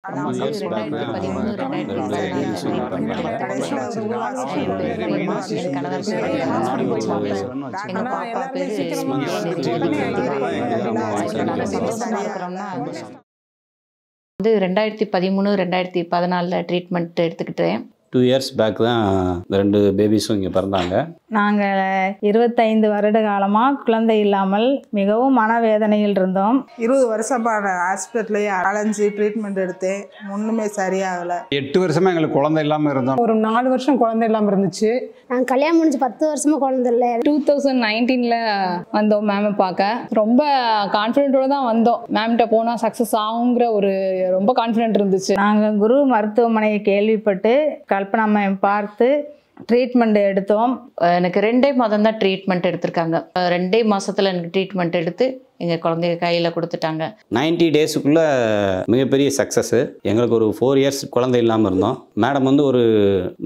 வந்து 2013, 2014 ட்ரீட்மெண்ட் எடுத்துக்கிட்டேன். 2 years back தான் 2 பேபிஸும் இங்கே பிறந்தாங்க. நாங்கள் 25 வருட காலமாக குழந்தை இல்லாமல் மிகவும் மனவேதனையில் இருந்தோம். 20 வருஷமாக ஹாஸ்பிட்டல்லையே அலைஞ்சி ட்ரீட்மெண்ட் எடுத்தேன். ஒன்றுமே சரியாகலை. 8 வருஷமாக எங்களுக்கு குழந்தை இல்லாமல் இருந்தோம். ஒரு 4 வருஷம் குழந்தை இல்லாமல் இருந்துச்சு. நாங்கள் கல்யாணம் முடிஞ்சு 10 வருஷமாக குழந்தை இல்லை. 2019 வந்தோம் மேமை பார்க்க. ரொம்ப கான்ஃபிடென்ட்டோடு தான் வந்தோம். மேம்கிட்ட போனால் சக்ஸஸ் ஆகுங்கிற ஒரு ரொம்ப கான்ஃபிடென்ட் இருந்துச்சு. நாங்கள் குரு மருத்துவமனையை கேள்விப்பட்டு கல்பனா மேம் பார்த்து ட்ரீட்மெண்ட் எடுத்தோம். எனக்கு 2 மாதம் தான் ட்ரீட்மெண்ட் எடுத்திருக்காங்க. 2 மாதத்தில் எனக்கு ட்ரீட்மெண்ட் எடுத்து எங்கள் குழந்தைய கையில் கொடுத்துட்டாங்க. 90 டேஸுக்குள்ளே மிகப்பெரிய சக்ஸஸ்ஸு. எங்களுக்கு ஒரு 4 இயர்ஸ் குழந்தை இல்லாமல் இருந்தோம். மேடம் வந்து ஒரு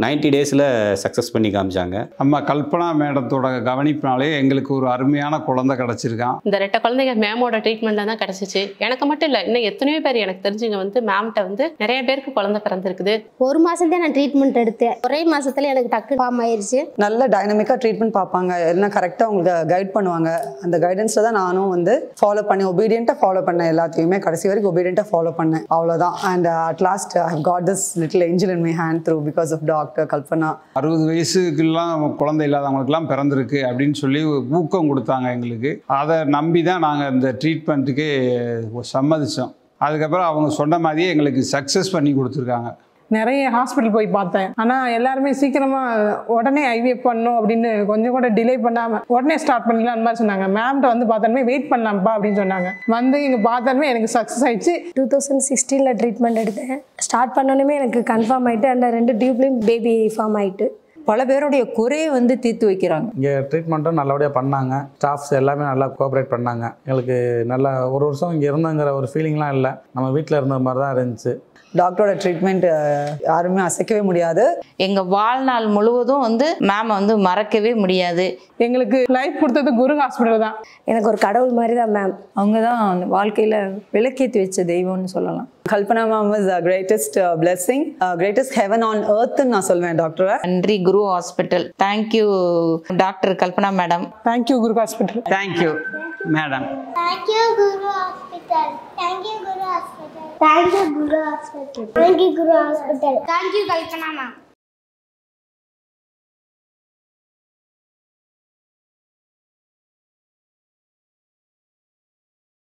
90 டேஸில் சக்ஸஸ் பண்ணி காமிச்சாங்க. அம்மா கல்பனா மேடத்தோட கவனிப்பினாலே எங்களுக்கு ஒரு அருமையான குழந்தை கிடச்சிருக்கான். இந்த 2 குழந்தைங்க மேமோட ட்ரீட்மெண்ட்டில் தான் கிடச்சிச்சு. எனக்கு மட்டும் இல்லை, இன்னும் எத்தனையோ பேர் எனக்கு தெரிஞ்சுங்க வந்து மேம்கிட்ட வந்து நிறைய பேருக்கு குழந்தை பிறந்திருக்குது. 1 மாதம் தான் நான் ட்ரீட்மெண்ட் எடுத்தேன். ஒரே மாதத்துல எனக்கு டக்கு ஃபார்ம் ஆயிடுச்சு. நல்ல டைனமிக்காக ட்ரீட்மெண்ட் பார்ப்பாங்க, எல்லாம் கரெக்டாக உங்களுக்கு கைட் பண்ணுவாங்க. அந்த கைடன்ஸில் தான் நானும் வந்து ஃபாலோ பண்ணி ஒபீடியண்ட்டாக ஃபாலோ பண்ணேன். எல்லாத்தையுமே கடைசி வரைக்கும் ஒபீடியண்ட்டாக ஃபாலோ பண்ணேன். அவ்வளோதான். And at last I have got this little angel in my hand through because of doctor Kalpana. 60 வயசுக்கெல்லாம் குழந்தை இல்லாதவங்களுக்குலாம் பிறந்திருக்கு அப்படின்னு சொல்லி ஊக்கம் கொடுத்தாங்க எங்களுக்கு. அதை நம்பி தான் நாங்கள் இந்த ட்ரீட்மெண்ட்டுக்கு சம்மதித்தோம். அதுக்கப்புறம் அவங்க சொன்ன மாதிரியே எங்களுக்கு சக்ஸஸ் பண்ணி கொடுத்துருக்காங்க. நிறைய ஹாஸ்பிட்டல் போய் பார்த்தேன். ஆனால் எல்லாருமே சீக்கிரமாக உடனே ஐவிஎஃப் பண்ணணும் அப்படின்னு கொஞ்சம் கூட டிலே பண்ணாமல் உடனே ஸ்டார்ட் பண்ணிடலாம் அந்த மாதிரி சொன்னாங்க. மேம்கிட்ட வந்து பார்த்தாலுமே வெயிட் பண்ணலாம்ப்பா அப்படின்னு சொன்னாங்க. வந்து இங்கே பார்த்தாலுமே எனக்கு சக்ஸஸ் ஆயிடுச்சு. 2016 ட்ரீட்மெண்ட் எடுத்தேன். ஸ்டார்ட் பண்ணணுமே எனக்கு கன்ஃபார்ம் ஆகிட்டு. அந்த 2 டியூப்லேயும் பேபி ஃபார்ம் ஆகிட்டு. பல பேருடைய குறையை வந்து தீர்த்து வைக்கிறாங்க. இங்கே ட்ரீட்மெண்ட்டும் நல்லபடியாக பண்ணாங்க. ஸ்டாஃப்ஸ் எல்லாமே நல்லா கோஆப்ரேட் பண்ணாங்க. எங்களுக்கு நல்லா ஒரு வருஷம் இங்கே இருந்தங்கிற ஒரு ஃபீலிங்லாம் இல்லை. நம்ம வீட்டில் இருந்த மாதிரி தான் இருந்துச்சு. டாக்டரோட ட்ரீட்மெண்ட் யாருமே அசைக்கவே முடியாது. எங்கள் வாழ்நாள் முழுவதும் வந்து மேமை வந்து மறக்கவே முடியாது. எங்களுக்கு லைஃப் கொடுத்தது குரு ஹாஸ்பிட்டல் தான். எனக்கு ஒரு கடவுள் மாதிரி தான் மேம். அவங்க தான் வாழ்க்கையில் விளக்கேற்றி வச்ச தெய்வம்னு சொல்லலாம். Kalpana ma'am was greatest blessing, greatest heaven on எர்த்னு நான் சொல்வேன் டாக்டரை. நன்றி Guru hospital. Thank you doctor Kalpana madam. Thank you Guru hospital. Thank you madam. Thank you Guru hospital. Thank you Guru hospital. Thank you Guru hospital. Thank you Guru hospital. Thank you Kalpana ma'am.